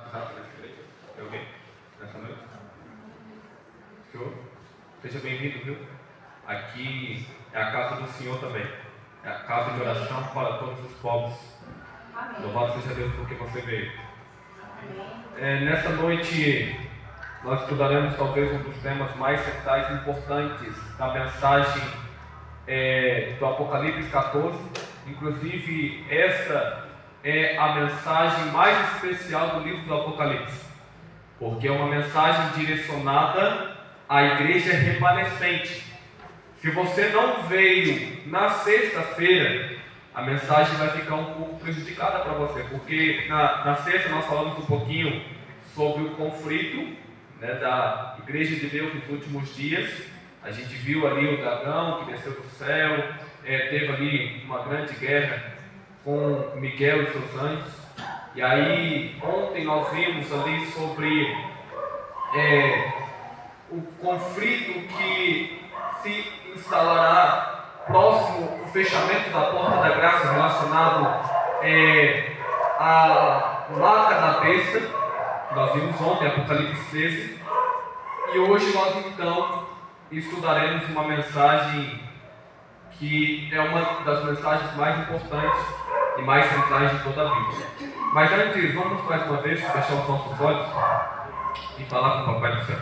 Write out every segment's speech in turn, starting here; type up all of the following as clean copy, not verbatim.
Exato, nessa igreja? Tem alguém nessa noite? Senhor, seja bem-vindo, viu? Aqui é a casa do Senhor também. É a casa de oração para todos os povos. Amém. Louvado seja Deus porque você veio. Nessa noite nós estudaremos talvez um dos temas mais centrais e importantes da mensagem do Apocalipse 14. Inclusive, essa é a mensagem mais especial do livro do Apocalipse, porque é uma mensagem direcionada à igreja remanescente. Se você não veio na sexta-feira, a mensagem vai ficar um pouco prejudicada para você, porque na sexta nós falamos um pouquinho sobre o conflito, né, da igreja de Deus nos últimos dias. A gente viu ali o dragão que desceu do céu, teve ali uma grande guerra com Miguel e seus anjos. E aí ontem nós vimos ali sobre o conflito que se instalará próximo ao fechamento da porta da graça, relacionado à marca da besta. Nós vimos ontem Apocalipse 13. E hoje nós então estudaremos uma mensagem que é uma das mensagens mais importantes e mais centrais de toda a Bíblia. Mas antes, vamos mais uma vez fechar os nossos olhos e falar com o Papai do Céu.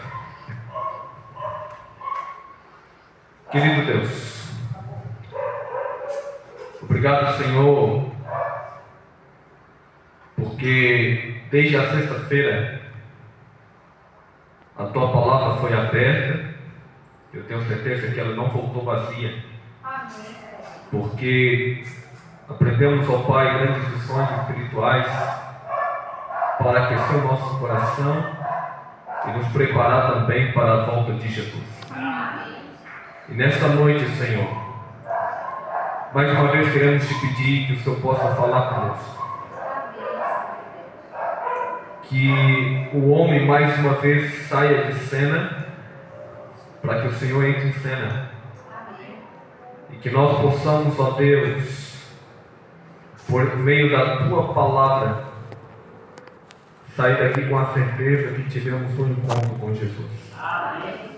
Querido Deus, obrigado, Senhor, porque desde a sexta-feira a Tua palavra foi aberta. Eu tenho certeza que ela não voltou vazia. Amém. Porque aprendemos, ó Pai, grandes lições espirituais para aquecer o nosso coração e nos preparar também para a volta de Jesus. Amém. E nesta noite, Senhor, mais uma vez queremos te pedir que o Senhor possa falar conosco. Que o homem mais uma vez saia de cena, para que o Senhor entre em cena. Amém. E que nós possamos, ó Deus, por meio da Tua palavra, sair daqui com a certeza que tivemos um encontro com Jesus. Amém.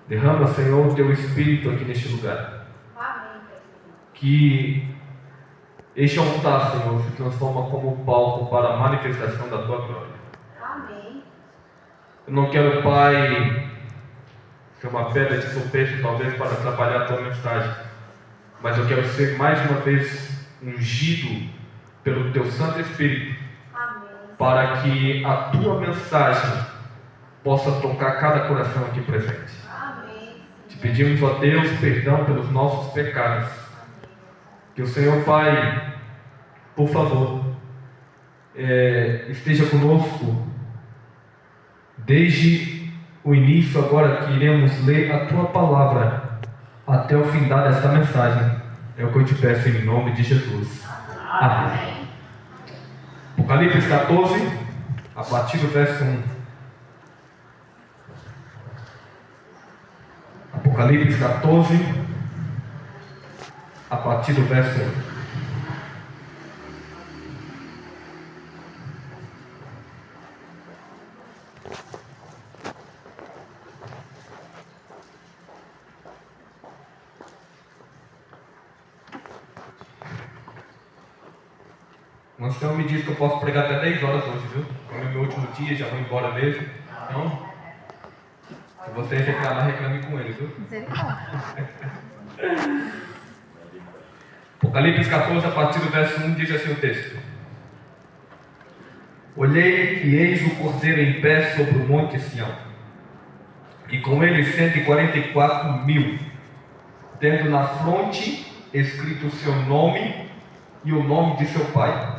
Derrama, Senhor, o Teu Espírito aqui neste lugar. Amém. Que este altar, Senhor, se transforma como palco para a manifestação da Tua glória. Amém. Eu não quero, Pai, ser uma pedra de tropeço, talvez, para atrapalhar a Tua mensagem, mas eu quero ser mais uma vez ungido pelo Teu Santo Espírito. Amém. Para que a Tua mensagem possa tocar cada coração aqui presente. Amém. Te pedimos, ó Deus, perdão pelos nossos pecados. Que o Senhor, Pai, por favor, esteja conosco desde o início, agora que iremos ler a Tua palavra, até o fim desta mensagem. É o que eu te peço em nome de Jesus. Amém. Apocalipse 14, a partir do verso 1. Apocalipse 14, a partir do verso 1. O ancião me disse que eu posso pregar até 10 horas hoje, viu? Como é meu último dia, já vou embora mesmo. Então, se você reclamar, reclame com ele, viu? Apocalipse 14, a partir do verso 1, diz assim o texto: Olhei e eis o Cordeiro em pé sobre o monte Sião, e com ele 144.000, tendo na fronte escrito o seu nome e o nome de seu pai.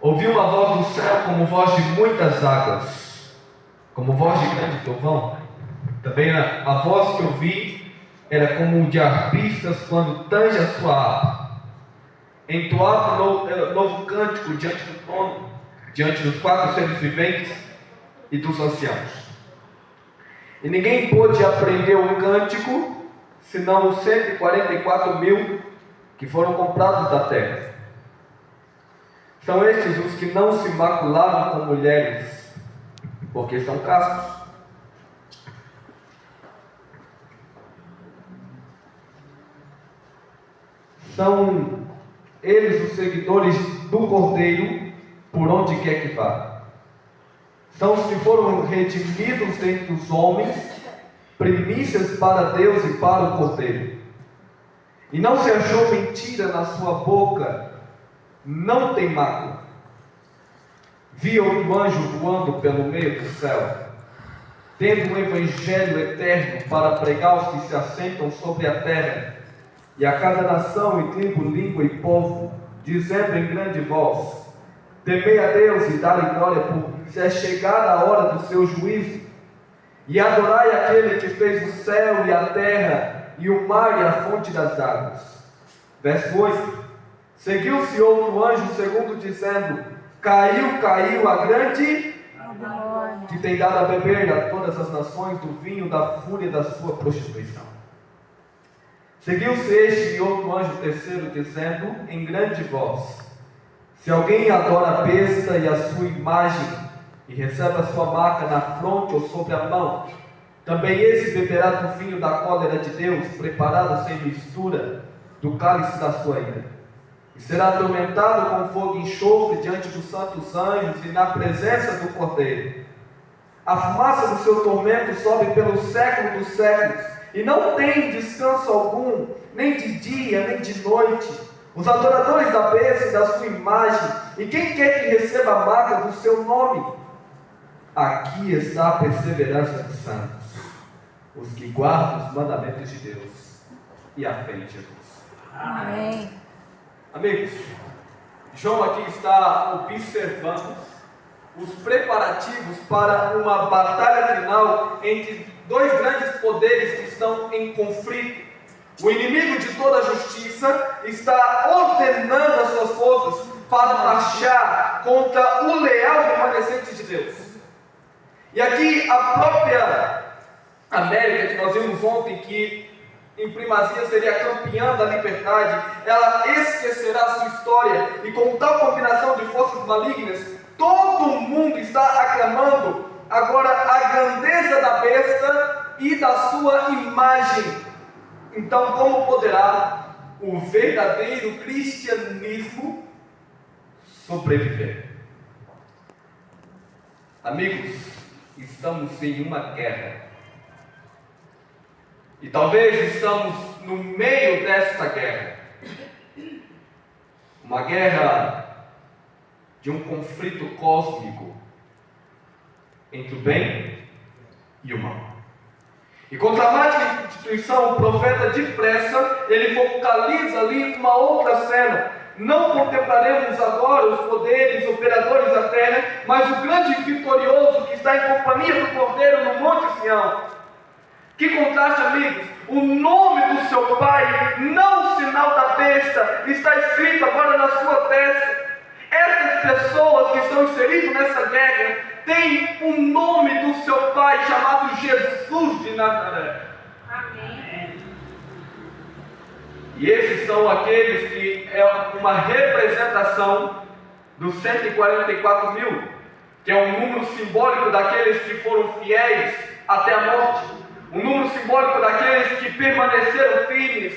Ouvi uma voz do céu como voz de muitas águas, como voz de grande trovão. Também a voz que ouvi era como de arpistas quando tange a sua harpa. Entoava novo cântico diante do trono, diante dos 4 seres viventes e dos anciãos. E ninguém pôde aprender o cântico, senão os 144.000 que foram comprados da terra. São estes os que não se macularam com mulheres, porque são castos. São eles os seguidores do Cordeiro por onde quer que vá. São os que foram redimidos entre os homens, primícias para Deus e para o Cordeiro. E não se achou mentira na sua boca, não tem mácula. Via um anjo voando pelo meio do céu, tendo um evangelho eterno para pregar aos que se assentam sobre a terra, e a cada nação e tribo, língua e povo, dizendo em grande voz: temei a Deus e dai glória, porque é chegada a hora do seu juízo, e adorai aquele que fez o céu e a terra, e o mar e a fonte das águas. Verso 8: seguiu-se outro anjo segundo, dizendo: caiu a grande que tem dado a beber a todas as nações do vinho da fúria da sua prostituição. Seguiu-se este e outro anjo terceiro, dizendo em grande voz: se alguém adora a besta e a sua imagem, e recebe a sua marca na fronte ou sobre a mão, também esse beberá do vinho da cólera de Deus, preparado sem mistura, do cálice da sua ira. E será atormentado com fogo e enxofre diante dos santos anjos e na presença do Cordeiro. A fumaça do seu tormento sobe pelo século dos séculos, e não tem descanso algum, nem de dia, nem de noite. Os adoradores da besta e da sua imagem, e quem quer que receba a marca do seu nome. Aqui está a perseverança dos santos, os que guardam os mandamentos de Deus e a fé em Jesus. Amém. Amigos, João aqui está observando os preparativos para uma batalha final entre dois grandes poderes que estão em conflito. O inimigo de toda a justiça está ordenando as suas forças para marchar contra o leal remanescente de Deus. E aqui a própria América, que nós vimos ontem, que em primazia seria campeã da liberdade, ela esquecerá sua história, e com tal combinação de forças malignas, todo mundo está aclamando agora a grandeza da besta e da sua imagem. Então, como poderá o verdadeiro cristianismo sobreviver? Amigos, estamos em uma guerra. E talvez estamos no meio desta guerra. Uma guerra de um conflito cósmico entre o bem e o mal. E com dramática instituição, o profeta depressa, ele focaliza ali uma outra cena. Não contemplaremos agora os poderes operadores da terra, mas o grande vitorioso que está em companhia do Cordeiro no Monte Sião. Que contraste, amigos! O nome do seu pai, não o sinal da besta, está escrito agora na sua testa. Essas pessoas que estão inseridas nessa guerra têm o nome do seu pai, chamado Jesus de Nazaré. Amém. E esses são aqueles que é uma representação dos 144 mil, que é um número simbólico daqueles que foram fiéis até a morte. Um número simbólico daqueles que permaneceram firmes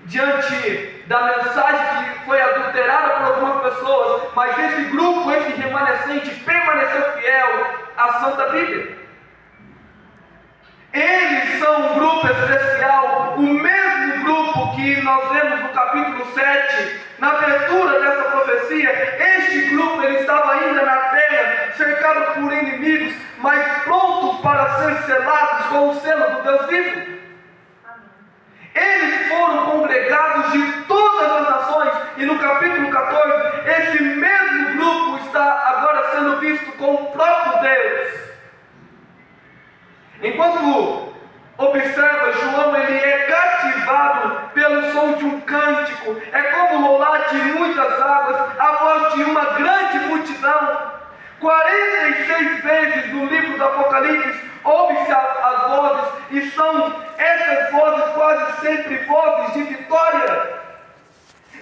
diante da mensagem que foi adulterada por algumas pessoas, mas esse grupo, esse remanescente, permaneceu fiel à Santa Bíblia. Eles são um grupo especial, o mesmo grupo que nós vemos no capítulo 7, na abertura dessa profecia. Este grupo, ele estava ainda na terra, cercado por inimigos, mas prontos para ser selados com o selo do Deus vivo. Eles foram congregados de todas as nações, e no capítulo 14, esse mesmo grupo está agora sendo visto como o próprio Deus. Enquanto observa, João, ele é cativado pelo som de um cântico, é como o rolar de muitas águas, a voz de uma grande multidão. 46 vezes no livro do Apocalipse ouve-se as vozes, e são essas vozes quase sempre vozes de vitória.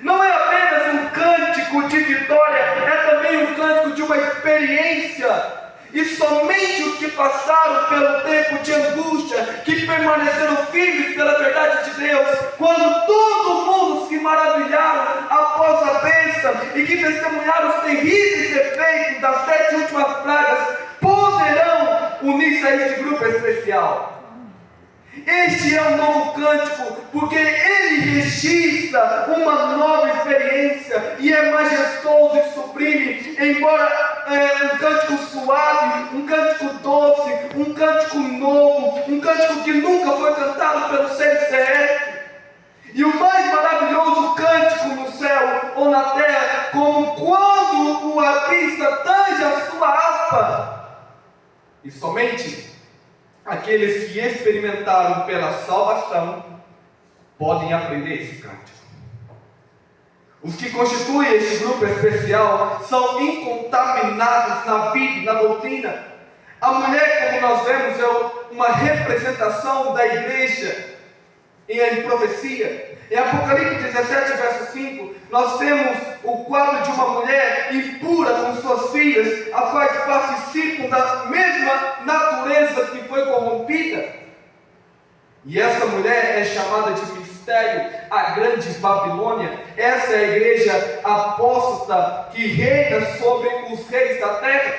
Não é apenas um cântico de vitória, é também um cântico de uma experiência. E somente os que passaram pelo tempo de angústia, que permaneceram firmes pela verdade de Deus, quando todo mundo se maravilharam após a bênção e que testemunharam os terríveis efeitos das 7 últimas pragas, poderão unir-se a este grupo especial. Este é um novo cântico, porque ele registra uma nova experiência e é majestoso e sublime, embora um cântico suave, um cântico doce, um cântico novo, um cântico que nunca foi cantado pelos seres terrestres. E o mais maravilhoso cântico no céu ou na terra, como quando o arpista tange a sua harpa. E somente aqueles que experimentaram pela salvação podem aprender esse cântico. Os que constituem este grupo especial são incontaminados na vida e na doutrina. A mulher, como nós vemos, é uma representação da igreja em profecia. Em Apocalipse 17, verso 5, nós temos o quadro de uma mulher impura com suas filhas, as quais participam da mesma natureza que foi corrompida. E essa mulher é chamada de mistério, a grande Babilônia. Essa é a igreja apóstata que reina sobre os reis da terra.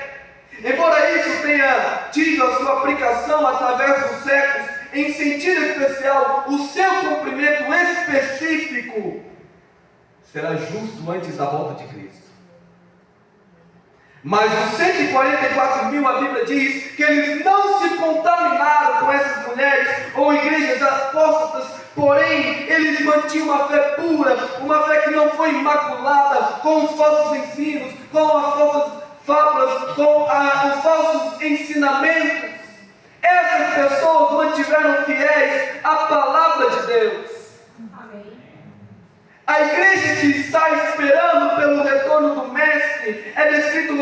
Embora isso tenha tido a sua aplicação através dos séculos, em sentido especial, o seu cumprimento específico será justo antes da volta de Cristo. Mas os 144 mil, a Bíblia diz que eles não se contaminaram com essas mulheres ou igrejas apóstatas, porém eles mantinham uma fé pura, uma fé que não foi imaculada com os falsos ensinos, com as falsas fábulas, com os falsos ensinamentos. Essas pessoas mantiveram fiéis à palavra de Deus. Amém. A igreja que está esperando pelo retorno do Mestre é descrito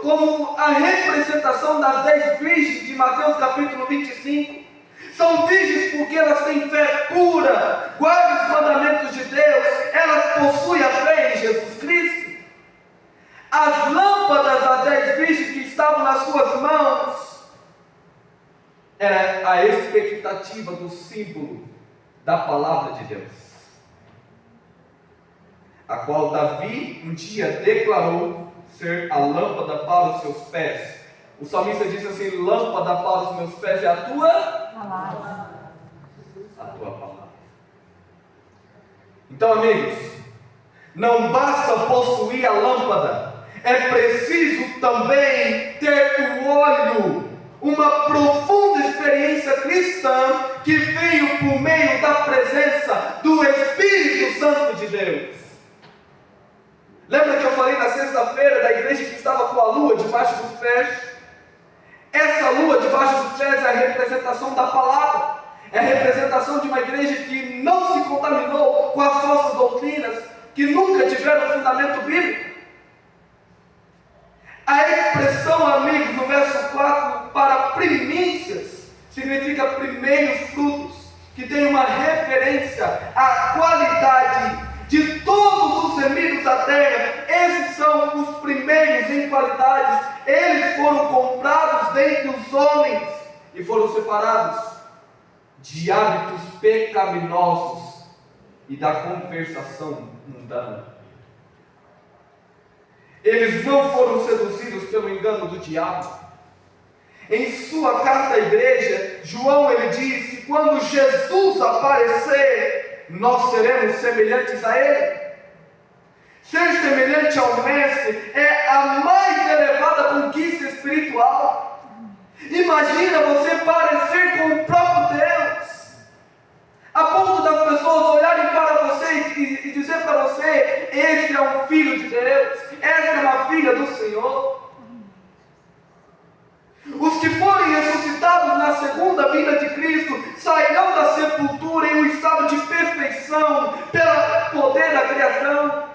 como a representação das 10 virgens de Mateus capítulo 25. São virgens porque elas têm fé pura, guardam os mandamentos de Deus, elas possuem a fé em Jesus Cristo. As lâmpadas das 10 virgens que estavam nas suas mãos era a expectativa do símbolo da palavra de Deus, a qual Davi um dia declarou ser a lâmpada para os seus pés. O salmista diz assim: lâmpada para os meus pés é a tua Palavra. palavra. Então, amigos, não basta possuir a lâmpada, é preciso também ter o olho, uma profunda experiência cristã que veio por meio da presença do Espírito Santo de Deus. Lembra que eu falei na sexta-feira da igreja que estava com a lua debaixo dos pés? Essa lua debaixo dos pés é a representação da palavra, é a representação de uma igreja que não se contaminou com as falsas doutrinas, que nunca tiveram fundamento bíblico. A expressão, amigos, no verso 4, para primícias, significa primeiros frutos, que tem uma referência à qualidade de todos os remidos da terra. Esses são os primeiros em qualidades. Eles foram comprados dentre os homens e foram separados de hábitos pecaminosos e da conversação mundana. Eles não foram seduzidos pelo engano do diabo. Em sua carta à igreja, João ele diz que quando Jesus aparecer, nós seremos semelhantes a ele. Ser semelhante ao Mestre é a mais elevada conquista espiritual. Imagina você parecer com o próprio Deus, a ponto das pessoas olharem para você e dizer para você: este é um filho de Deus, esta é uma filha do Senhor. Os que forem ressuscitados na segunda vinda de Cristo sairão da sepultura em um estado de perfeição pelo poder da criação.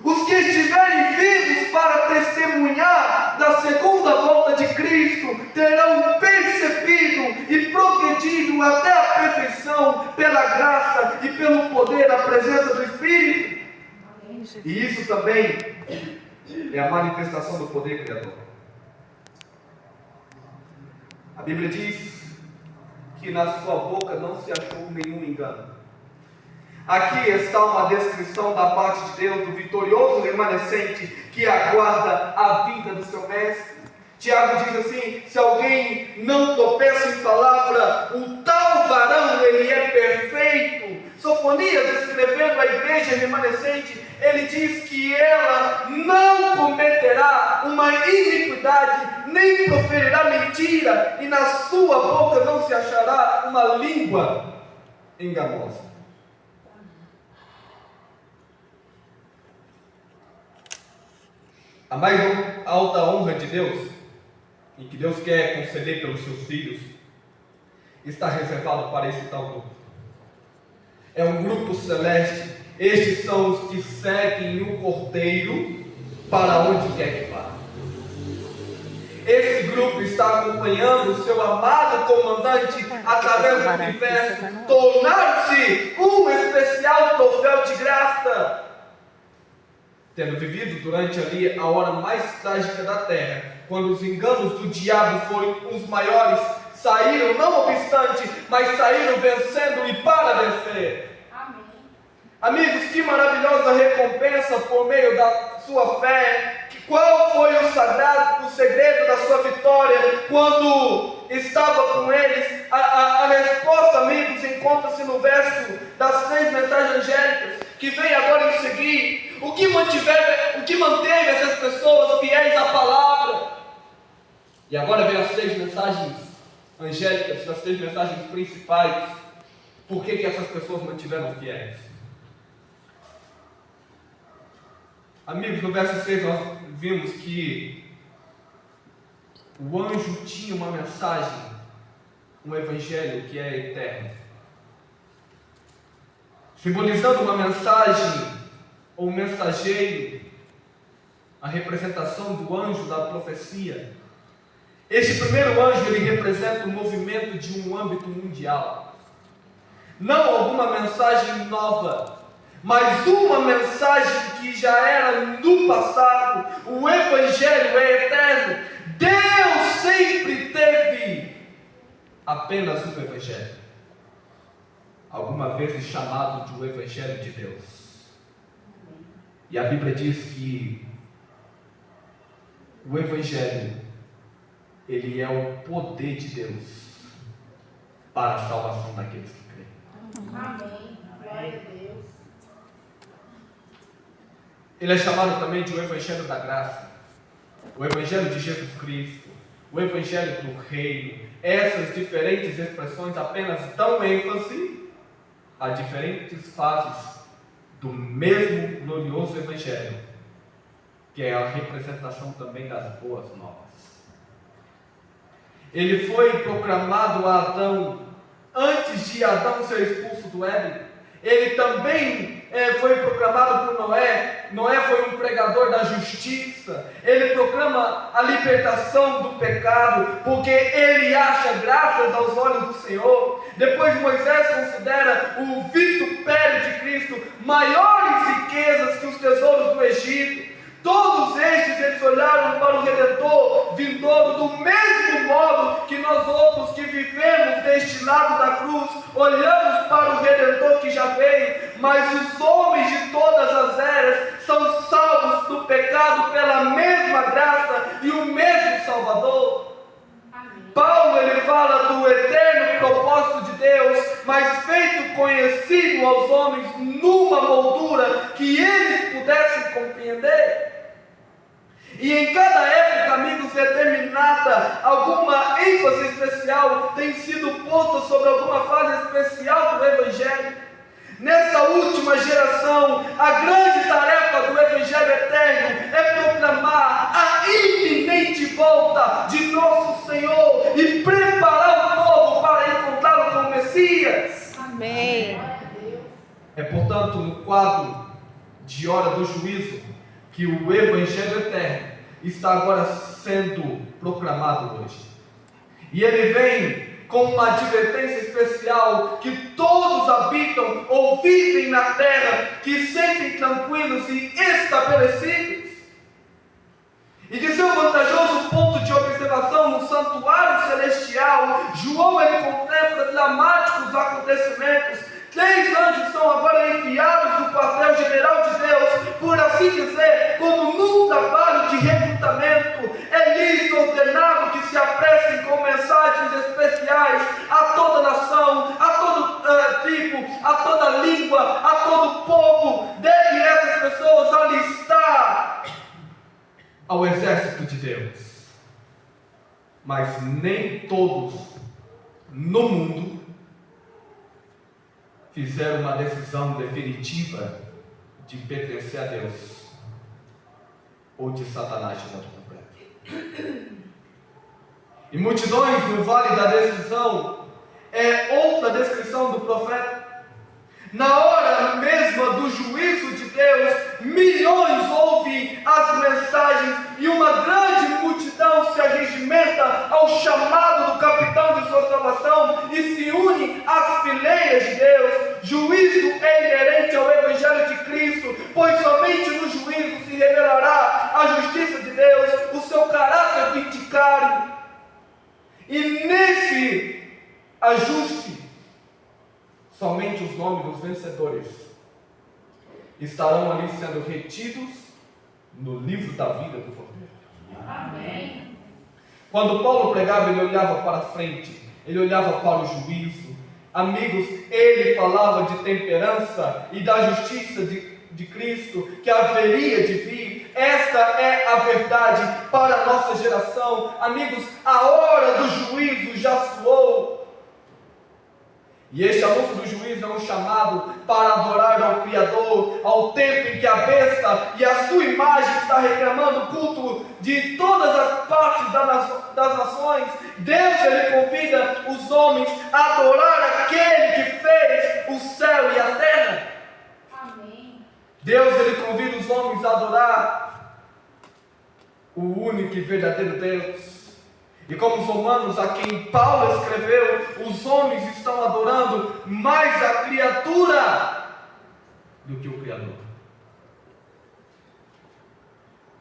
Os que estiverem vivos para testemunhar da segunda volta de Cristo terão percebido e progredido até a perfeição pela graça e pelo poder da presença do Espírito. E isso também é a manifestação do poder criador. A Bíblia diz que na sua boca não se achou nenhum engano. Aqui está uma descrição da parte de Deus do vitorioso remanescente que aguarda a vinda do seu mestre. Tiago diz assim: se alguém não tropeça em palavra, o tal varão, ele é perfeito. Sofonias, descrevendo a igreja remanescente, ele diz que ela não cometerá uma iniquidade, nem proferirá mentira, e na sua boca não se achará uma língua enganosa. A mais alta honra de Deus, e que Deus quer conceder pelos seus filhos, está reservado para esse tal grupo. É um grupo celeste. Estes são os que seguem o Cordeiro para onde quer que vá. Esse grupo está acompanhando o seu amado comandante através do universo, tornar-se um especial troféu de graça. Tendo vivido durante ali a hora mais trágica da terra, quando os enganos do diabo foram os maiores, saíram não obstante, mas saíram vencendo e para vencer. Amém. Amigos, que maravilhosa recompensa por meio da sua fé. Qual foi o segredo da sua vitória quando estava com eles? A resposta, amigos, encontra-se no verso das 3 mensagens angélicas, que vem agora em seguir. O que manteve essas pessoas fiéis à palavra? E agora vem as 3 mensagens angélicas, as 3 mensagens principais. Por que essas pessoas mantiveram fiéis? Amigos, no verso 6 nós vimos que o anjo tinha uma mensagem, um evangelho que é eterno, simbolizando uma mensagem ou um mensageiro, a representação do anjo da profecia. Este primeiro anjo, ele representa o movimento de um âmbito mundial, não alguma mensagem nova, mas uma mensagem que já era no passado. O evangelho é eterno. Deus sempre teve apenas um evangelho, alguma vez chamado de o evangelho de Deus. E a Bíblia diz que o evangelho, ele é o poder de Deus para a salvação daqueles que creem. Amém. Glória a Deus. Ele é chamado também de o evangelho da graça, o evangelho de Jesus Cristo, o evangelho do reino. Essas diferentes expressões apenas dão ênfase a diferentes fases do mesmo glorioso evangelho, que é a representação também das boas novas. Ele foi proclamado a Adão antes de Adão ser expulso do Éden. Ele também foi proclamado por Noé. Noé foi um pregador da justiça. Ele proclama a libertação do pecado, porque ele acha graças aos olhos do Senhor. Depois Moisés considera o vitupério de Cristo maiores riquezas que os tesouros do Egito. Todos estes, eles olharam para o Redentor vindouro do mesmo modo que nós outros que vivemos deste lado da cruz, olhamos para o Redentor que já veio. Mas os homens de todas as eras são salvos do pecado pela mesma graça e o mesmo Salvador. Paulo, ele fala do eterno propósito de Deus, mas feito conhecido aos homens numa moldura que eles pudessem compreender. E em cada época, amigos, determinada, alguma ênfase especial tem sido posta sobre alguma fase especial do Evangelho. Nessa última geração, a grande tarefa do Evangelho eterno é proclamar a iminente volta de nosso Senhor e preparar o povo para encontrá-lo com o Messias. Amém. É, portanto, no quadro de hora do juízo que o Evangelho eterno está agora sendo proclamado hoje. E ele vem com uma advertência especial que todos habitam ou vivem na terra, que sentem tranquilos e estabelecidos. E de seu vantajoso ponto de observação no santuário celestial, João ele contempla dramáticos acontecimentos. 3 anjos são agora enviados do quartel-general de Deus, por assim dizer, como num trabalho de recrutamento. É lhes ordenado que se apressem com mensagens especiais a toda nação, a todo tribo, a toda língua, a todo povo. Deve essas pessoas alistar ao exército de Deus. Mas nem todos no mundo fizeram uma decisão definitiva de pertencer a Deus ou de Satanás de modo completo. E multidões no vale da decisão é outra descrição do profeta. Na hora mesma do juízo de Deus, milhões ouvem as mensagens e uma grande multidão se arregimenta ao chamado do capitão de sua salvação e se une às fileiras de Deus. Juízo é inerente ao Evangelho de Cristo, pois somente no juízo se revelará a justiça de Deus, o seu caráter vindicário. E nesse ajuste, somente os nomes dos vencedores estarão ali sendo retidos no livro da vida do Cordeiro. Amém. Quando Paulo pregava, ele olhava para frente, ele olhava para o juízo. Amigos, ele falava de temperança e da justiça de Cristo que haveria de vir. Esta é a verdade para a nossa geração. Amigos, a hora do juízo já soou. E este anúncio do juízo é um chamado para adorar ao Criador, ao tempo em que a besta e a sua imagem está reclamando culto de todas as partes das nações. Deus ele convida os homens a adorar aquele que fez o céu e a terra. Amém. Deus ele convida os homens a adorar o único e verdadeiro Deus. E como os romanos a quem Paulo escreveu, os homens estão adorando mais a criatura do que o Criador.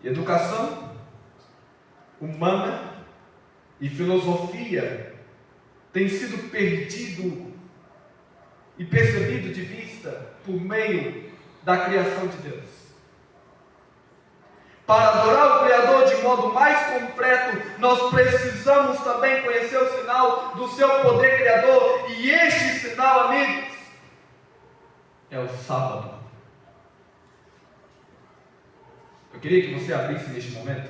Educação humana e filosofia têm sido perdido e percebido de vista por meio da criação de Deus. Para adorar o Criador de modo mais completo, nós precisamos também conhecer o sinal do seu poder criador. E este sinal, amigos, é o sábado. Eu queria que você abrisse neste momento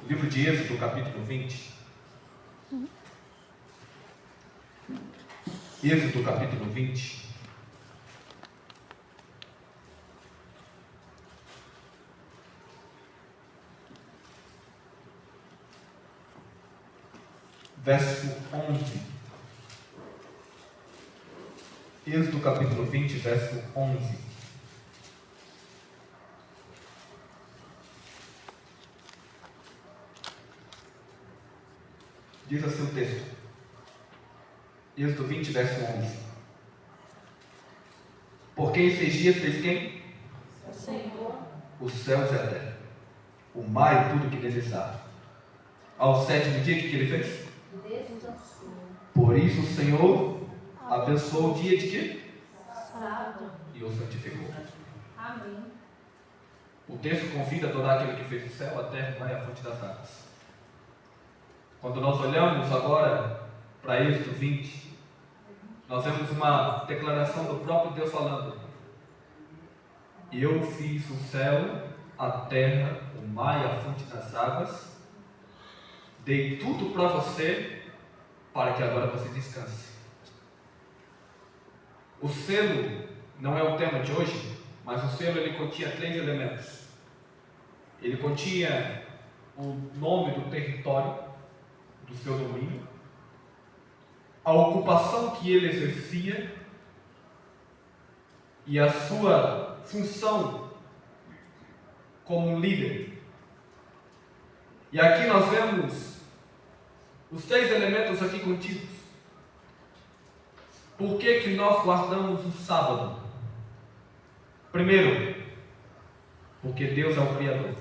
o livro de Êxodo, capítulo 20. Êxodo, capítulo 20. Verso 11. Êxodo capítulo 20, verso 11. Diz assim o texto. Êxodo 20, verso 11. Porque em 6 dias fez quem? O Senhor. Os céus e a terra, o mar e tudo que neles há. Ao 7º dia, o que ele fez? Descansou. Por isso o Senhor abençoou o dia de quê? Sábado. E o santificou. Amém. O texto convida a adorar aquele que fez o céu, a terra, o mar e a fonte das águas. Quando nós olhamos agora para Êxodo 20, nós vemos uma declaração do próprio Deus falando: eu fiz o céu, a terra, o mar e a fonte das águas, dei tudo para você, para que agora você descanse. O selo não é o tema de hoje, mas o selo ele continha 3 elementos. Ele continha o nome do território, do seu domínio, a ocupação que ele exercia e a sua função como líder. E aqui nós vemos Os 3 elementos aqui contidos. Por que nós guardamos o sábado? Primeiro, porque Deus é o Criador.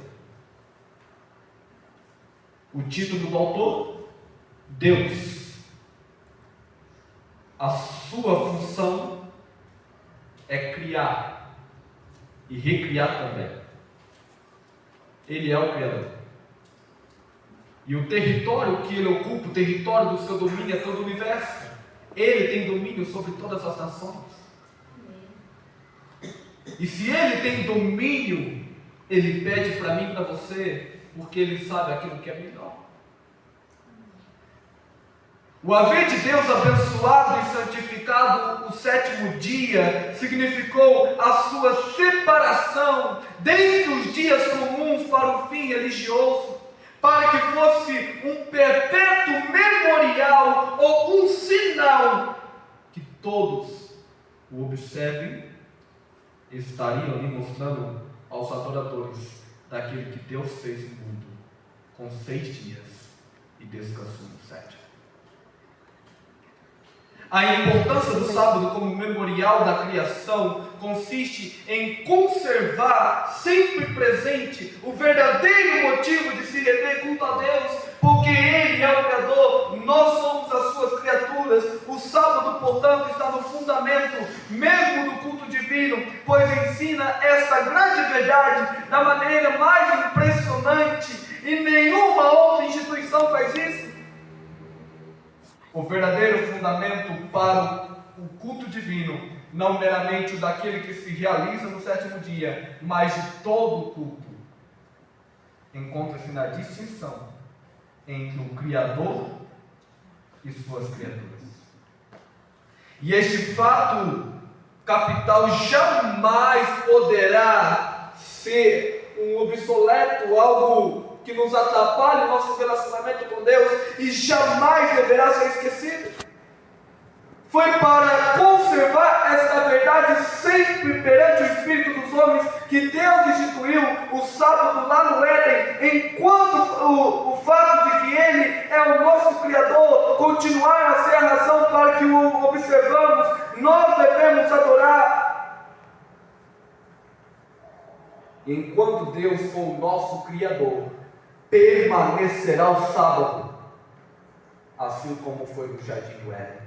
O título do autor: Deus. A sua função é criar e recriar também. Ele é o Criador. E o território que ele ocupa, o território do seu domínio é todo o universo. Ele tem domínio sobre todas as nações. E se ele tem domínio, ele pede para mim e para você, porque ele sabe aquilo que é melhor. O haver de Deus abençoado e santificado o 7º dia significou a sua separação dentre os dias comuns para o fim religioso, para que fosse um perpétuo memorial ou um sinal que todos o observem e estariam ali mostrando aos adoradores daquilo que Deus fez no mundo com 6 dias e descansou no 7º. A importância do sábado como memorial da criação consiste em conservar sempre presente o verdadeiro motivo de se render culto a Deus, porque Ele é o Criador, nós somos as suas criaturas. O sábado, portanto, está no fundamento mesmo do culto divino, pois ensina esta grande verdade da maneira mais impressionante, e nenhuma outra instituição faz isso. O verdadeiro fundamento para o culto divino, não meramente o daquele que se realiza no 7º dia, mas de todo o culto, encontra-se na distinção entre o Criador e suas criaturas. E este fato capital jamais poderá ser um obsoleto, algo que nos atrapalhe o nosso relacionamento com Deus, e jamais deverá ser esquecido. Foi para conservar esta verdade sempre perante o espírito dos homens que Deus instituiu o sábado lá no Éden, enquanto o fato de que Ele é o nosso Criador continuar a ser a razão para que o observamos, nós devemos adorar. Enquanto Deus for o nosso Criador, permanecerá o sábado, assim como foi no jardim do Éden.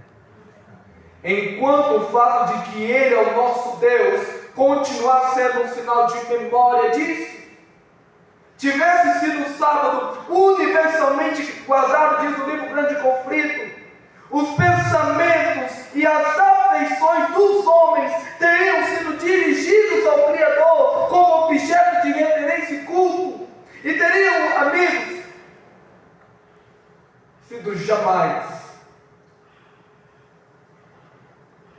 Enquanto o fato de que Ele é o nosso Deus continuar sendo um sinal de memória disso, tivesse sido o sábado universalmente guardado, diz o livro Grande Conflito, os pensamentos e as afeições dos homens teriam sido dirigidos ao Criador como objeto de reverência e culto, e teriam, amigos, sido jamais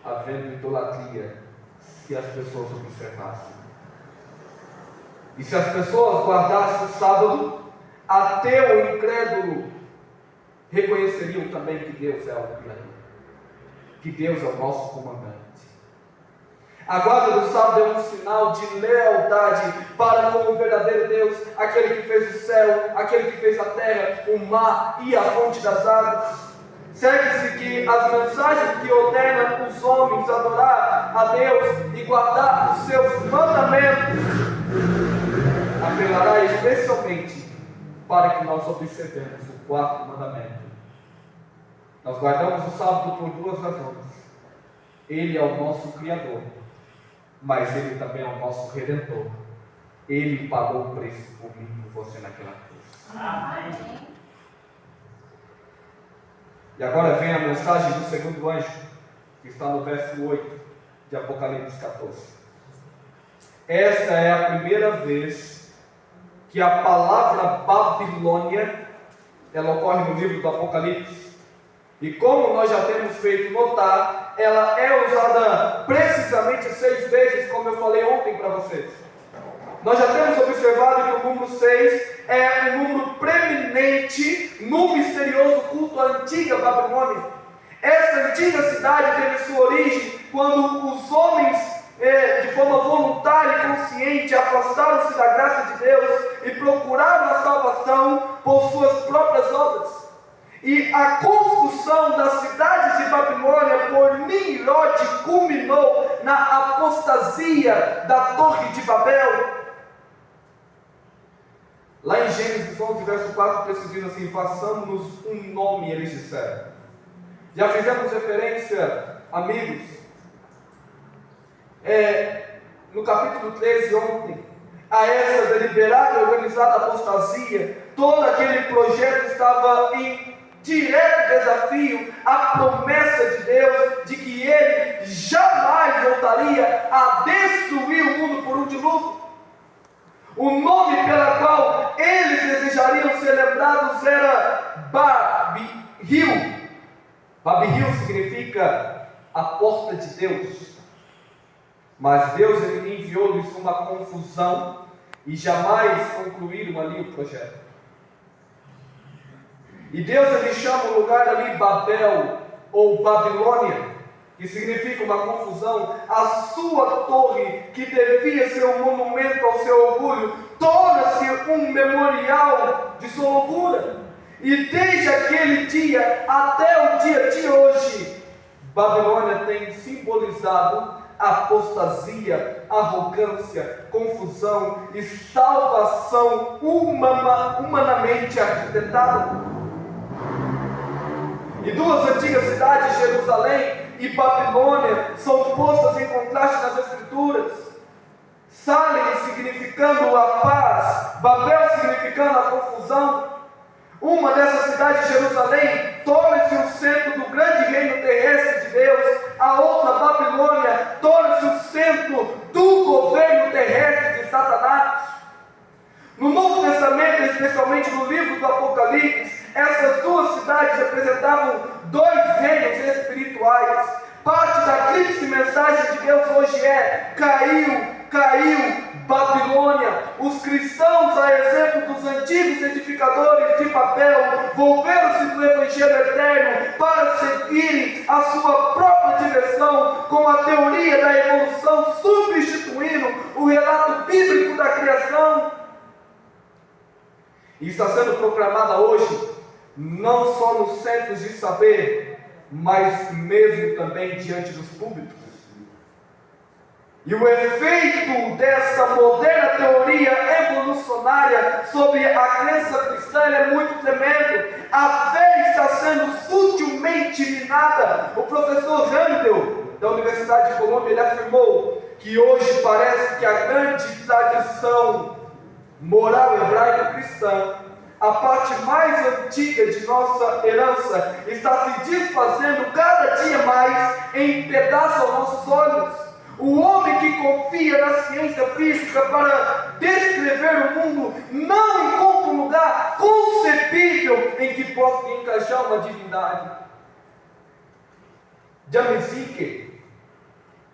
havendo idolatria se as pessoas observassem. E se as pessoas guardassem o sábado, ateu e incrédulo reconheceriam também que Deus é o Criador, que Deus é o nosso comandante. A guarda do sábado é um sinal de lealdade para com o verdadeiro Deus, aquele que fez o céu, aquele que fez a terra, o mar e a fonte das águas. Segue-se que as mensagens que ordenam os homens a adorar a Deus e guardar os seus mandamentos apelará especialmente para que nós observemos o 4º mandamento. Nós guardamos o sábado por 2 razões. Ele é o nosso Criador, mas Ele também é o nosso Redentor. Ele pagou o preço por mim e por você naquela cruz. Amém. E agora vem a mensagem do 2º anjo, que está no verso 8 de Apocalipse 14. Esta é a primeira vez que a palavra Babilônia, ela ocorre no livro do Apocalipse. E como nós já temos feito notar, ela é usada precisamente 6 vezes, como eu falei ontem para vocês. Nós já temos observado que o número 6 é um número preeminente no misterioso culto à antiga Babilônia. Esta antiga cidade teve sua origem quando os homens, de forma voluntária e consciente, afastaram-se da graça de Deus e procuraram a salvação por suas próprias obras. E a construção da cidade de Babilônia por Nimrod culminou na apostasia da Torre de Babel. Lá em Gênesis 11, verso 4, o texto diz assim: façamos-nos um nome, eles disseram. Já fizemos referência, amigos, no capítulo 13 ontem, a essa deliberada e organizada apostasia. Todo aquele projeto estava em direto desafio à promessa de Deus de que Ele jamais voltaria a destruir o mundo por um dilúvio. O nome pela qual eles desejariam ser lembrados era Babi-Hil. Babi-Hil significa a porta de Deus. Mas Deus enviou-lhes uma confusão e jamais concluíram ali o projeto. E Deus chama o lugar ali Babel ou Babilônia, que significa uma confusão. A sua torre, que devia ser um monumento ao seu orgulho, torna-se um memorial de sua loucura. E desde aquele dia até o dia de hoje, Babilônia tem simbolizado apostasia, arrogância, confusão e salvação humanamente arquitetada. E duas antigas cidades, Jerusalém e Babilônia, são postas em contraste nas Escrituras. Salem significando a paz, Babel significando a confusão. Uma dessas cidades, Jerusalém, torna-se o centro do grande reino terrestre de Deus. A outra, Babilônia, torna-se o centro do governo terrestre de Satanás. No Novo Testamento, especialmente no livro do Apocalipse, essas duas cidades representavam dois reinos espirituais. Parte da tríplice mensagem de Deus hoje é: caiu Babilônia. Os cristãos, a exemplo dos antigos edificadores de Babel, volveram-se do Evangelho eterno para seguirem a sua própria direção, com a teoria da evolução substituindo o relato bíblico da criação. E está sendo proclamada hoje, não só nos centros de saber, mas mesmo também diante dos púlpitos. E o efeito dessa moderna teoria evolucionária sobre a crença cristã é muito tremendo. A fé está sendo sutilmente minada. O professor Randall, da Universidade de Colômbia, ele afirmou que hoje parece que a grande tradição moral hebraico-cristã, a parte mais antiga de nossa herança, está se desfazendo cada dia mais em pedaços aos nossos olhos. O homem que confia na ciência física para descrever o mundo não encontra um lugar concebível em que possa encaixar uma divindade. Jamesique,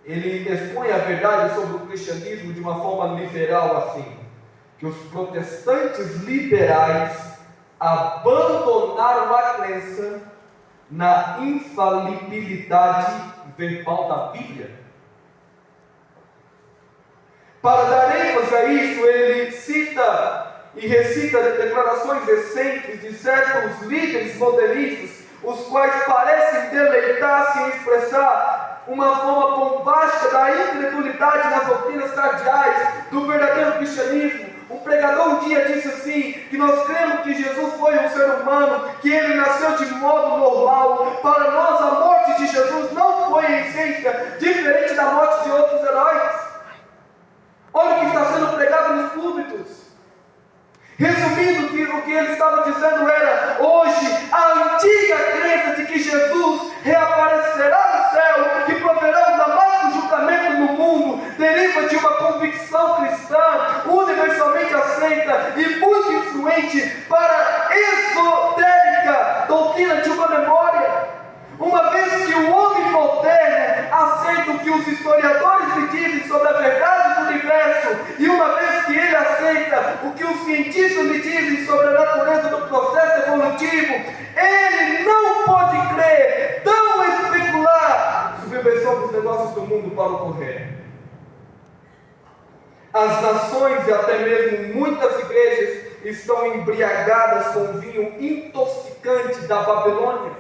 ele expõe a verdade sobre o cristianismo de uma forma literal assim: que os protestantes liberais abandonaram a crença na infalibilidade verbal da Bíblia. Para dar ênfase a isso, ele cita e recita declarações recentes de certos líderes modernistas, os quais parecem deleitar-se em expressar uma forma bombástica da incredulidade nas doutrinas cardeais do verdadeiro cristianismo. Um pregador um dia disse assim, que nós cremos que Jesus foi um ser humano, que ele nasceu de modo normal. Para nós, a morte de Jesus não foi em essência diferente da morte de outros heróis. Olha o que está sendo pregado nos púlpitos. Resumindo, o que ele estava dizendo era: hoje a antiga crença de que Jesus reaparecerá no céu, que proverá um dramático julgamento no mundo, deriva de uma convicção cristã universalmente aceita e muito influente para a esotérica doutrina de uma memória. Uma vez que o homem moderno aceita o que os historiadores lhe dizem sobre a verdade do universo, e uma vez que ele aceita o que os cientistas lhe dizem sobre a natureza do processo evolutivo, ele não pode crer, tão especular subversão dos negócios do mundo para ocorrer. As nações e até mesmo muitas igrejas estão embriagadas com o vinho intoxicante da Babilônia.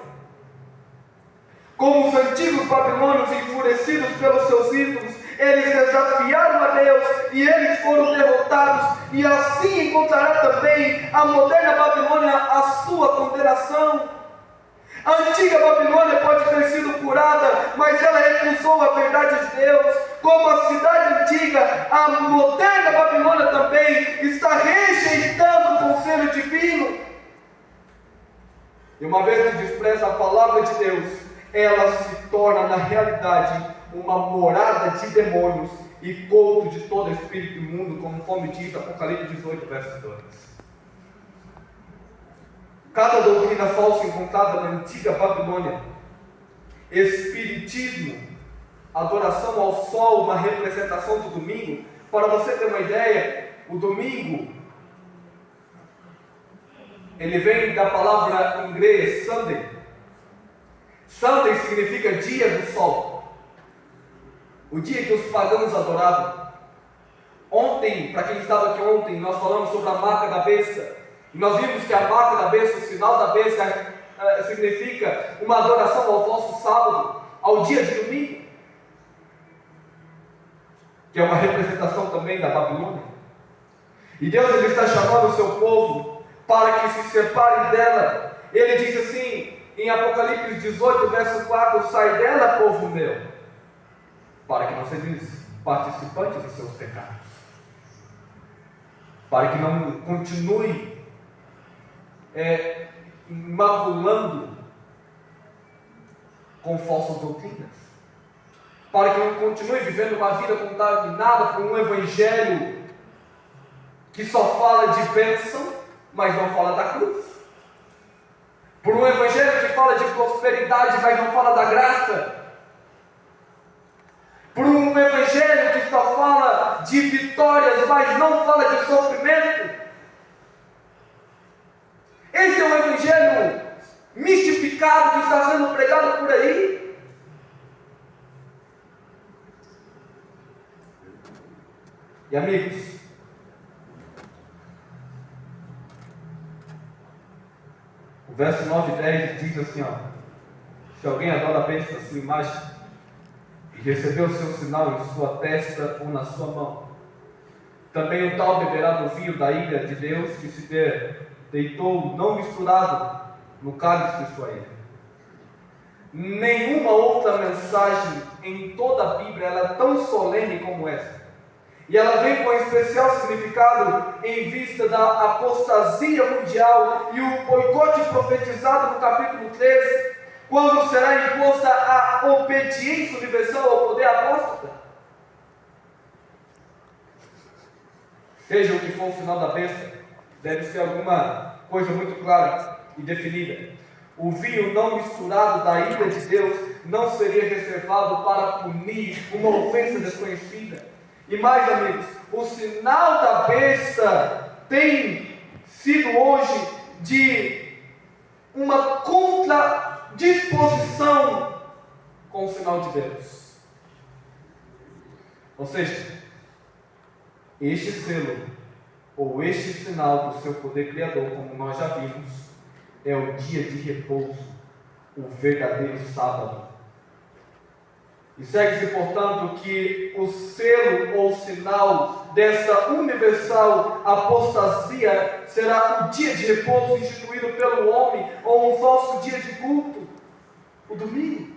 Como os antigos babilônios, enfurecidos pelos seus ídolos, eles desafiaram a Deus e eles foram derrotados, e assim encontrará também a moderna Babilônia a sua condenação. A antiga Babilônia pode ter sido curada, mas ela recusou a verdade de Deus. Como a cidade antiga, a moderna Babilônia também está rejeitando o conselho divino. E uma vez que despreza a palavra de Deus, ela se torna na realidade uma morada de demônios e culto de todo espírito imundo, conforme diz Apocalipse 18, verso 2. Cada doutrina falsa encontrada na antiga Babilônia, espiritismo, adoração ao sol, uma representação do domingo. Para você ter uma ideia, o domingo, ele vem da palavra em inglês Sunday. Sunday significa dia do sol, o dia que os pagãos adoravam. Ontem, para quem estava aqui ontem, nós falamos sobre a marca da besta. E nós vimos que a marca da besta, o sinal da besta, significa uma adoração ao falso sábado, ao dia de domingo, que é uma representação também da Babilônia. E Deus, ele está chamando o seu povo para que se separe dela. Ele diz assim, em Apocalipse 18, verso 4, sai dela, povo meu, para que não sejais participantes dos seus pecados, para que não continue maculando com falsas doutrinas, para que não continue vivendo uma vida contaminada por um evangelho que só fala de bênção, mas não fala da cruz, por um evangelho que fala de prosperidade, mas não fala da graça, por um evangelho que só fala de vitórias, mas não fala de sofrimento. Esse é um evangelho mistificado que está sendo pregado por aí. E amigos, o verso 9 e 10 diz assim, se alguém adora a besta da sua imagem e recebeu o seu sinal em sua testa ou na sua mão, também o tal beberá do vinho da ira de Deus que se deitou não misturado no cálice de sua ira. Nenhuma outra mensagem em toda a Bíblia ela é tão solene como essa. E ela vem com especial significado em vista da apostasia mundial e o boicote profetizado no capítulo 13, quando será imposta a obediência universal ao poder apóstata. Seja o que for o sinal da besta, deve ser alguma coisa muito clara e definida. O vinho não misturado da ira de Deus não seria reservado para punir uma ofensa desconhecida. E mais, amigos, o sinal da besta tem sido hoje de uma contradisposição com o sinal de Deus. Ou seja, este selo, ou este sinal do seu poder criador, como nós já vimos, é o dia de repouso, o verdadeiro sábado. E segue-se, portanto, que o selo ou sinal desta universal apostasia será o dia de repouso instituído pelo homem, ou um falso dia de culto, o domingo.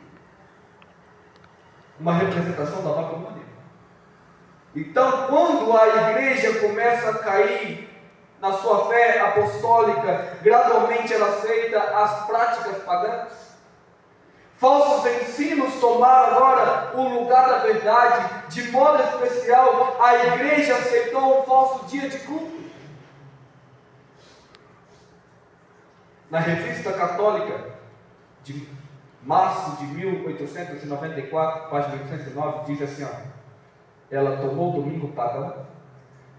Uma representação da Babilônia. Então, quando a igreja começa a cair na sua fé apostólica, gradualmente ela aceita as práticas pagãs. Falsos ensinos tomaram agora o lugar da verdade. De modo especial, a igreja aceitou um falso dia de culto. Na Revista Católica de março de 1894, página 809, diz assim, ela tomou o domingo pagão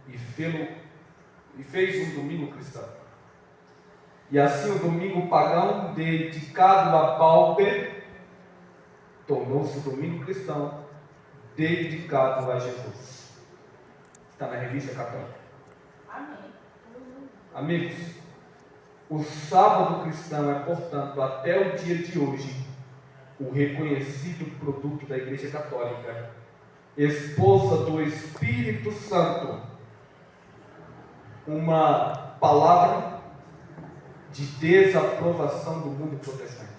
e fez um domingo cristão. E assim o domingo pagão, dedicado a Pauper, tornou-se o domingo cristão, dedicado a Jesus. Está na Revista Católica. Amém. Amigos, o sábado cristão é, portanto, até o dia de hoje, o reconhecido produto da Igreja Católica, esposa do Espírito Santo, uma palavra de desaprovação do mundo protestante.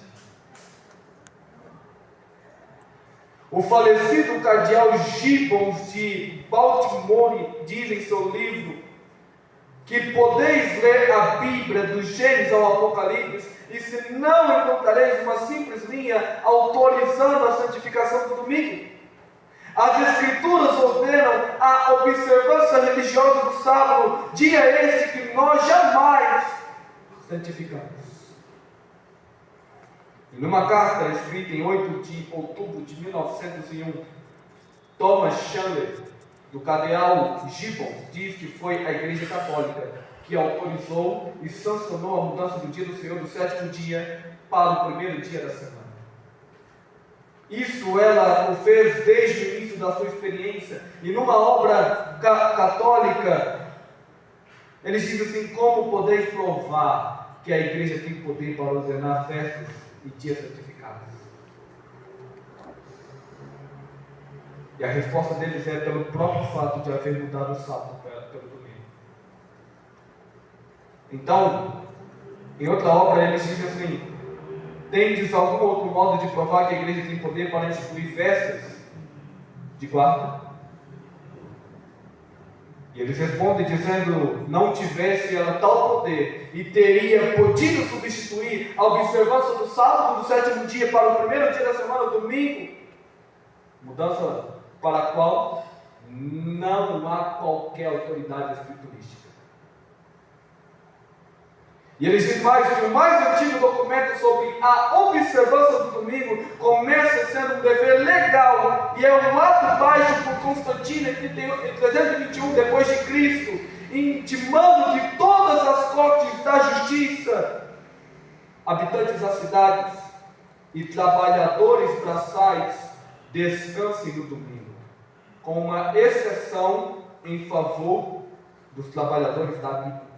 O falecido cardeal Gibbons de Baltimore diz em seu livro que podeis ler a Bíblia do Gênesis ao Apocalipse e se não encontrareis uma simples linha autorizando a santificação do domingo. As Escrituras ordenam a observância religiosa do sábado, dia esse que nós jamais santificamos. Em uma carta escrita em 8 de outubro de 1901, Thomas Chandler, do cardeal Gibbon, diz que foi a Igreja Católica que autorizou e sancionou a mudança do dia do Senhor do sétimo dia para o primeiro dia da semana. Isso ela o fez desde o início da sua experiência, e numa obra católica, eles dizem assim: como podeis provar que a igreja tem poder para ordenar festas e dias santificados? E a resposta deles é pelo próprio fato de haver mudado o sábado pelo domingo. Então, em outra obra, eles dizem assim: tendes algum outro modo de provar que a igreja tem poder para instituir festas de guarda? E eles respondem dizendo: não tivesse ela tal poder e teria podido substituir a observância do sábado do sétimo dia para o primeiro dia da semana, o domingo, mudança para a qual não há qualquer autoridade escriturística. E eles dizem mais que o mais antigo documento sobre a observância do domingo começa sendo um dever legal e é um ato baixo por Constantino em 321 depois de Cristo, intimando que todas as cortes da justiça, habitantes das cidades e trabalhadores braçais descansem no domingo, com uma exceção em favor dos trabalhadores da agricultura.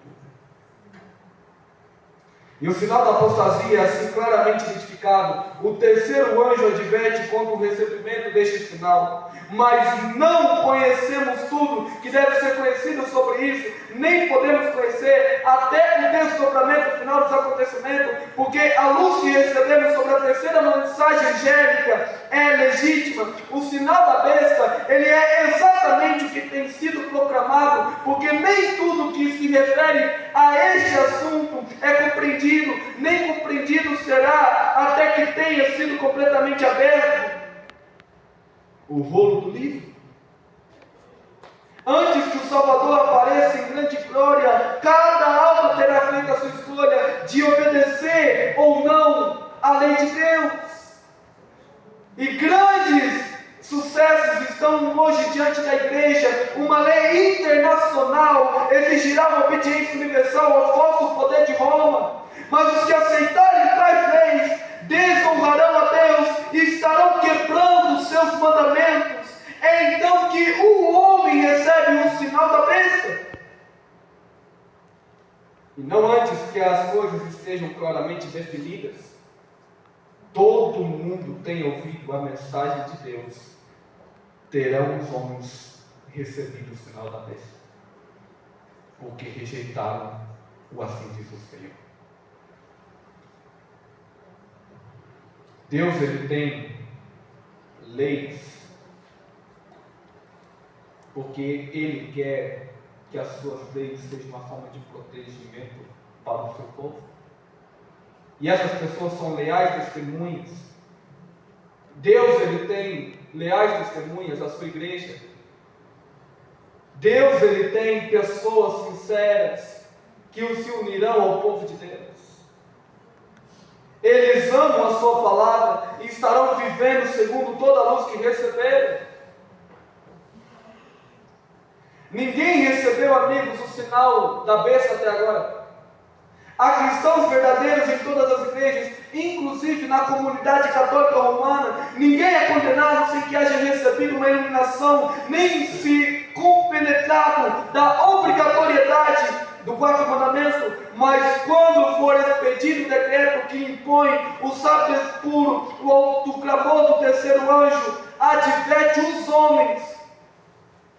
E o sinal da apostasia é assim claramente identificado. O terceiro anjo adverte contra o recebimento deste sinal. Mas não conhecemos tudo que deve ser conhecido sobre isso, nem podemos conhecer até o desdobramento final dos acontecimentos, porque a luz que recebemos sobre a terceira mensagem angélica é legítima. O sinal da besta, ele é exatamente o que tem sido proclamado, porque nem tudo que se refere a este assunto é compreendido, nem compreendido será até que tenha sido completamente aberto o rolo do livro. Antes que o Salvador apareça em grande glória, cada alma terá feito a sua escolha de obedecer ou não à lei de Deus. E grandes sucessos estão hoje diante da igreja. Uma lei internacional exigirá uma obediência universal ao falso poder de Roma. Mas os que aceitarem tais leis desonrarão a Deus e estarão quebrando os seus mandamentos. É então que o homem recebe o sinal da besta. E não antes que as coisas estejam claramente definidas. Todo mundo tem ouvido a mensagem de Deus. Terão os homens recebido o sinal da besta, porque rejeitaram o assim diz o Senhor. Deus, ele tem leis, porque ele quer que as suas leis sejam uma forma de protegimento para o seu povo. E essas pessoas são leais testemunhas. Deus, ele tem leais testemunhas à sua igreja. Deus, ele tem pessoas sinceras que se unirão ao povo de Deus. Eles amam a sua palavra e estarão vivendo segundo toda a luz que receberam. Ninguém recebeu, amigos, o sinal da besta até agora. Há cristãos verdadeiros em todas as igrejas, inclusive na comunidade católica romana. Ninguém é condenado sem que haja recebido uma iluminação, nem se compenetrado da obrigatoriedade do quarto mandamento, mas quando for expedido o decreto que impõe o sábado puro, o clamor do terceiro anjo adverte os homens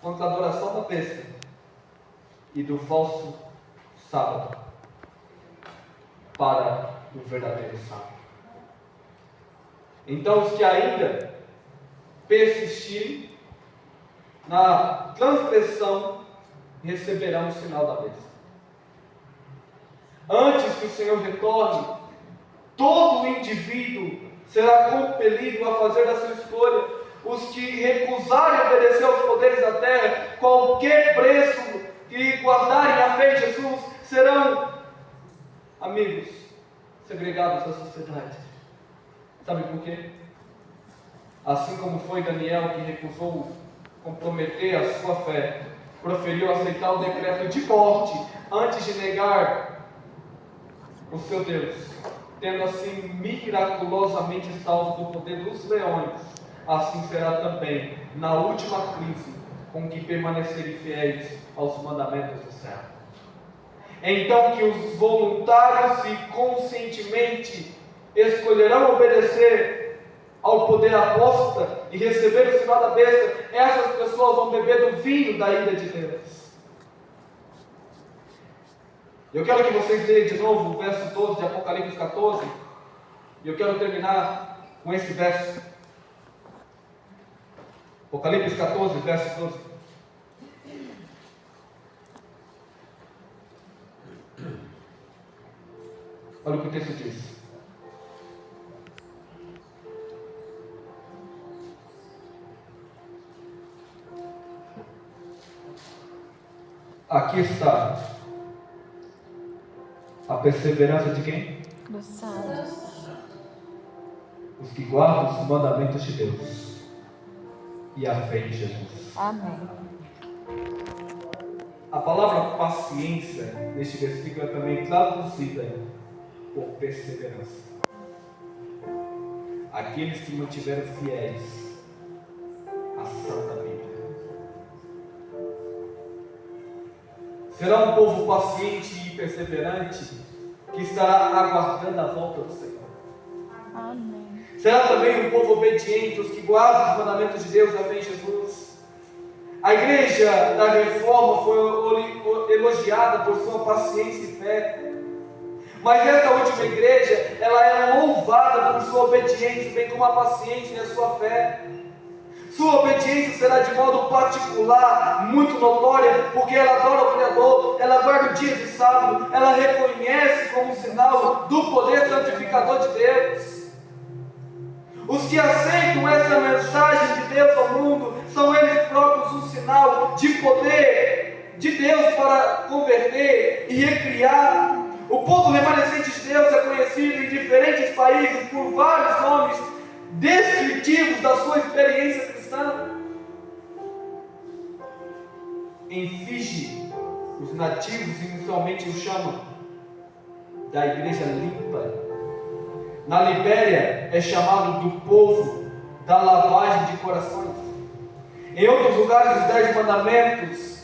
contra a adoração da besta e do falso sábado para o verdadeiro sábado. Então os que ainda persistirem na transgressão receberão o sinal da besta. Antes que o Senhor retorne, todo indivíduo será compelido a fazer a sua escolha. Os que recusarem obedecer aos poderes da terra, qualquer preço que guardarem a fé em Jesus, serão, amigos, segregados da sociedade. Sabe por quê? Assim como foi Daniel que recusou comprometer a sua fé, proferiu aceitar o decreto de morte antes de negar o seu Deus, tendo assim miraculosamente salvo do poder dos leões, assim será também na última crise com que permanecerem fiéis aos mandamentos do céu. Então que os voluntários e conscientemente escolherão obedecer ao poder apóstata e receber o sinal da besta, essas pessoas vão beber do vinho da ira de Deus. Eu quero que vocês leiam de novo o verso 12 de Apocalipse 14, e eu quero terminar com esse verso. Apocalipse 14, verso 12. Olha o que o texto diz. Aqui está a perseverança de quem? Dos santos. Os que guardam os mandamentos de Deus e a fé em Jesus. Amém. A palavra paciência neste versículo é também traduzida por perseverança. Aqueles que mantiveram fiéis à santa Bíblia. Será um povo paciente e perseverante que estará aguardando a volta do Senhor. Amém. Será também um povo obediente, os que guardam os mandamentos de Deus, a fé em Jesus. A igreja da Reforma foi elogiada por sua paciência e fé. Mas esta última igreja, ela é louvada por sua obediência, bem como a paciência e a sua fé. Sua obediência será de modo particular, muito notória, porque ela adora o Criador, ela guarda o dia de sábado, ela reconhece como sinal do poder santificador de Deus. Os que aceitam essa mensagem de Deus ao mundo, são eles próprios um sinal de poder de Deus para converter e recriar. O povo remanescente de Deus é conhecido em diferentes países por vários nomes descritivos da sua experiência cristã. Em Fiji, os nativos inicialmente o chamam da igreja limpa. Na Libéria é chamado do povo da lavagem de corações. Em outros lugares, os 10 mandamentos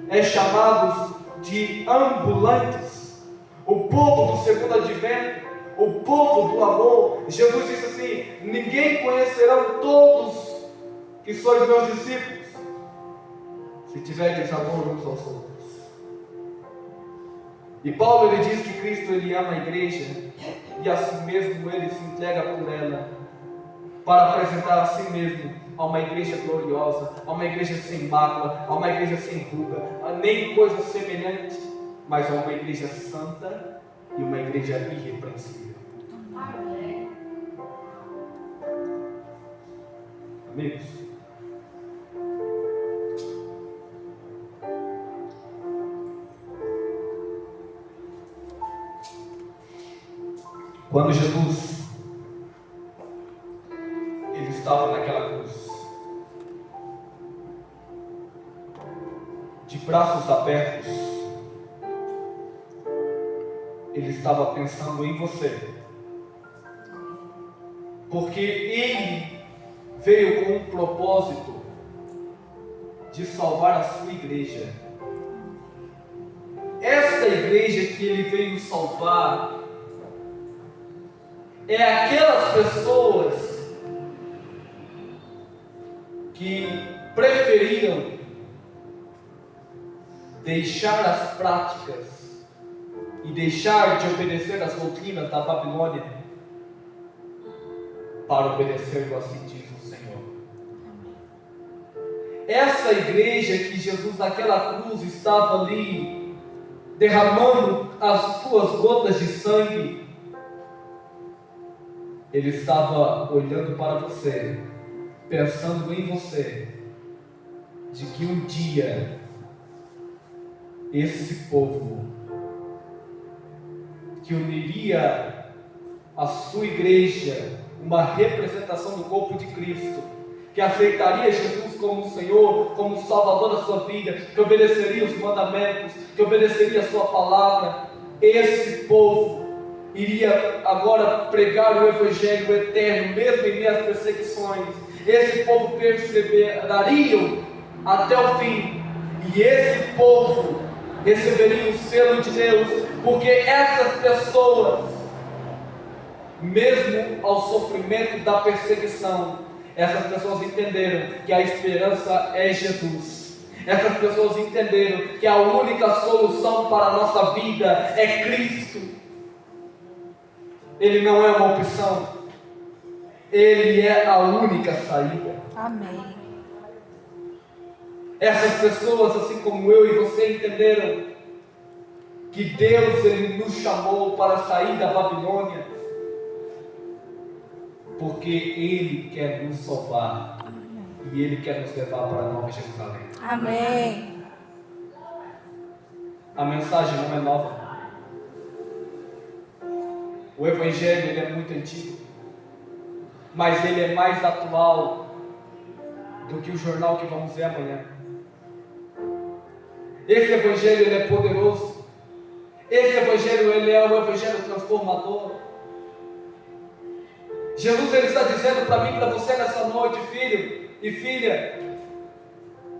é chamados de ambulantes. O povo do segundo advento, o povo do amor. Jesus disse assim: ninguém conhecerão todos que sois meus discípulos, se tiverdes amor uns aos outros. E Paulo ele diz que Cristo ele ama a igreja, e assim mesmo ele se entrega por ela, para apresentar a si mesmo a uma igreja gloriosa, a uma igreja sem mácula, a uma igreja sem ruga, a nem coisa semelhante, mas a uma igreja santa e uma igreja irrepreensível. Amigos, quando Jesus ele estava naquela cruz, de braços abertos, ele estava pensando em você, porque ele veio com um propósito de salvar a sua igreja. esta igreja que ele veio salvar é aquelas pessoas que preferiram deixar as práticas e deixar de obedecer às doutrinas da Babilônia para obedecer, assim diz o Senhor. Essa igreja que Jesus naquela cruz estava ali derramando as suas gotas de sangue, ele estava olhando para você, pensando em você, de que um dia esse povo que uniria a sua igreja, uma representação do corpo de Cristo, que aceitaria Jesus como Senhor, como Salvador da sua vida, que obedeceria os mandamentos, que obedeceria a sua palavra, esse povo iria agora pregar o Evangelho eterno, mesmo em meio às perseguições. Esse povo perseveraria até o fim, e esse povo receberia o selo de Deus, porque essas pessoas, mesmo ao sofrimento da perseguição, essas pessoas entenderam que a esperança é Jesus. Essas pessoas entenderam que a única solução para a nossa vida é Cristo. Ele não é uma opção, Ele é a única saída. Amém. Essas pessoas, assim como eu e você, entenderam que Deus, Ele nos chamou para sair da Babilônia, porque Ele quer nos salvar. Amém. E Ele quer nos levar para a Nova Jerusalém. Amém. A mensagem não é nova. O Evangelho ele é muito antigo, mas ele é mais atual do que o jornal que vamos ver amanhã. Esse Evangelho ele é poderoso. Esse Evangelho ele é um Evangelho transformador. Jesus ele está dizendo para mim e para você nessa noite, filho e filha,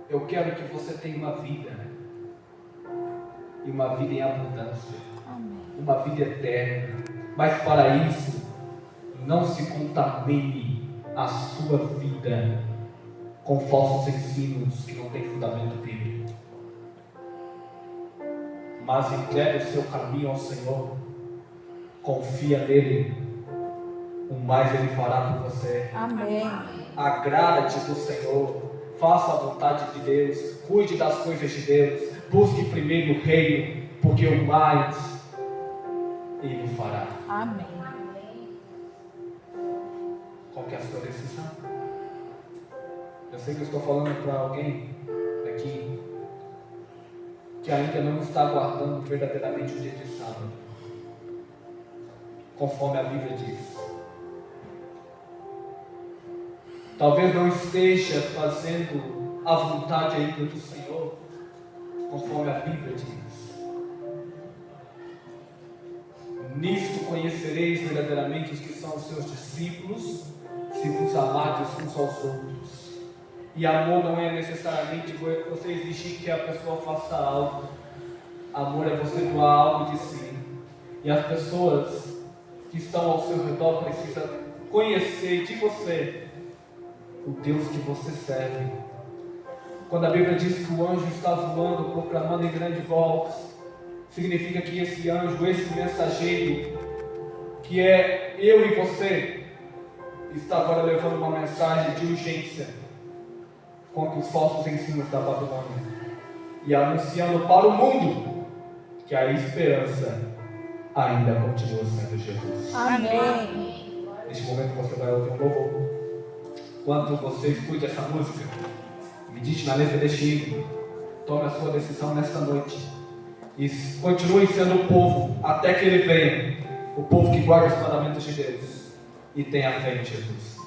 eu quero que você tenha uma vida, e uma vida em abundância, Amém. uma vida eterna. Mas para isso, não se contamine a sua vida com falsos ensinos que não têm fundamento bíblico. Mas entregue o seu caminho ao Senhor, confia nele, o mais ele fará por você. Amém. Agrada-te do Senhor, faça a vontade de Deus, cuide das coisas de Deus, busque primeiro o reino, porque o mais Ele fará. Amém. Qual que é a sua decisão? Eu sei que eu estou falando para alguém aqui que ainda não está aguardando verdadeiramente o dia de sábado, conforme a Bíblia diz. Talvez não esteja fazendo a vontade ainda do Senhor, conforme a Bíblia diz. Nisto conhecereis verdadeiramente os que são os seus discípulos, se vos amardes uns aos outros. E amor não é necessariamente você exigir que a pessoa faça algo. Amor é você doar algo de si. E as pessoas que estão ao seu redor precisam conhecer de você o Deus que você serve. Quando a Bíblia diz que o anjo está voando, proclamando em grande voz, significa que esse anjo, esse mensageiro, que é eu e você, está agora levando uma mensagem de urgência contra os falsos ensinos da Babilônia e anunciando para o mundo que a esperança ainda continua sendo Jesus. Amém. Neste momento você vai ouvir um louvor. Enquanto você escute essa música, medite na letra deste hino, tome a sua decisão nesta noite e continue sendo o povo até que Ele venha, o povo que guarda os mandamentos de Deus e tenha fé em Jesus.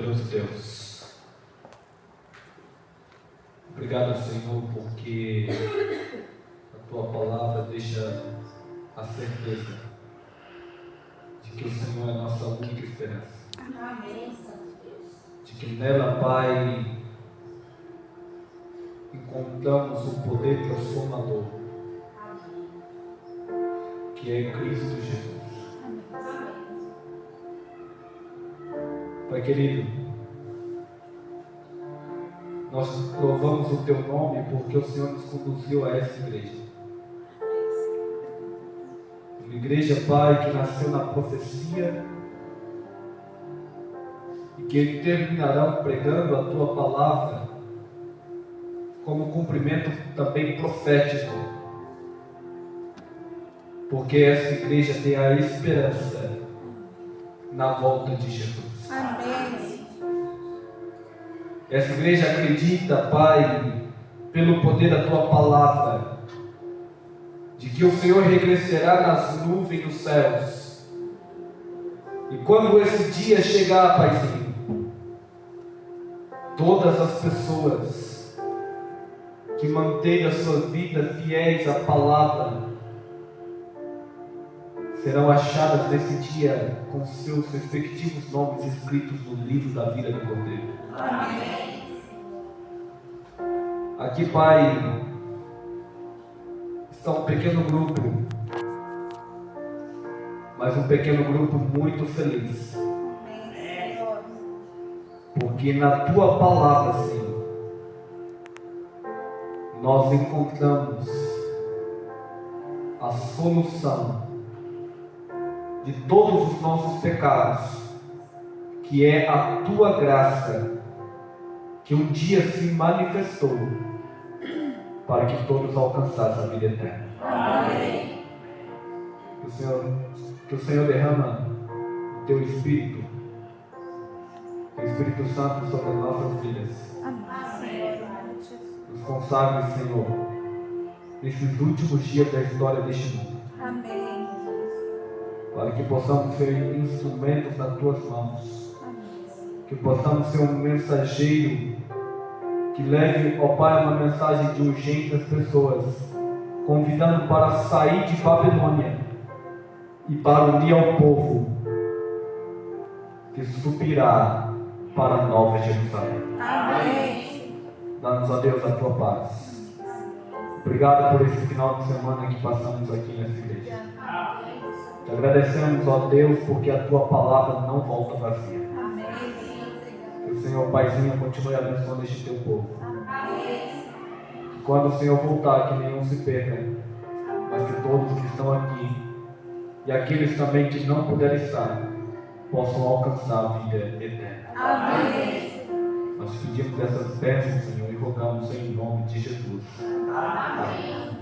Todo-Poderoso Deus, obrigado, Senhor, porque a Tua palavra deixa a certeza de que o Senhor é a nossa única esperança. De que nela, Pai, encontramos o poder transformador, que é Cristo Jesus. Pai querido, nós louvamos o Teu nome porque o Senhor nos conduziu a essa igreja. Uma igreja, Pai, que nasceu na profecia e que terminarão pregando a Tua palavra como cumprimento também profético, porque essa igreja tem a esperança na volta de Jesus. Amém. Essa igreja acredita, Pai, pelo poder da Tua palavra, de que o Senhor regressará nas nuvens dos céus. E quando esse dia chegar, Paizinho, todas as pessoas que mantêm a sua vida fiéis à palavra serão achadas nesse dia com seus respectivos nomes escritos no livro da vida do Cordeiro. Amém. Aqui, Pai, está um pequeno grupo, mas um pequeno grupo muito feliz, Amém, Senhor. porque na Tua palavra, Senhor, nós encontramos a solução de todos os nossos pecados, que é a Tua graça, que um dia se manifestou para que todos alcançassem a vida eterna. Amém. Que o Senhor derrama o Teu Espírito, o Espírito Santo sobre as nossas vidas. Amém, Senhor. Nos consagre, Senhor, nesses últimos dias da história deste mundo, Amém. para que possamos ser instrumentos nas Tuas mãos, Amém. que possamos ser um mensageiro que leve, ó Pai, uma mensagem de urgência às pessoas, convidando para sair de Babilônia e para unir ao povo que subirá para a Nova Jerusalém. Amém. Dá-nos, a Deus, a Tua paz. Obrigado por esse final de semana que passamos aqui nessa igreja. Te agradecemos, ó Deus, porque a Tua palavra não volta vazia. Amém. Que o Senhor, Paizinho, continue abençoando este Teu povo. Amém. Que quando o Senhor voltar, que nenhum se perca, mas que todos que estão aqui e aqueles também que não puderem estar, possam alcançar a vida eterna. Amém. Nós pedimos essas bênçãos, Senhor, e rogamos em nome de Jesus. Amém.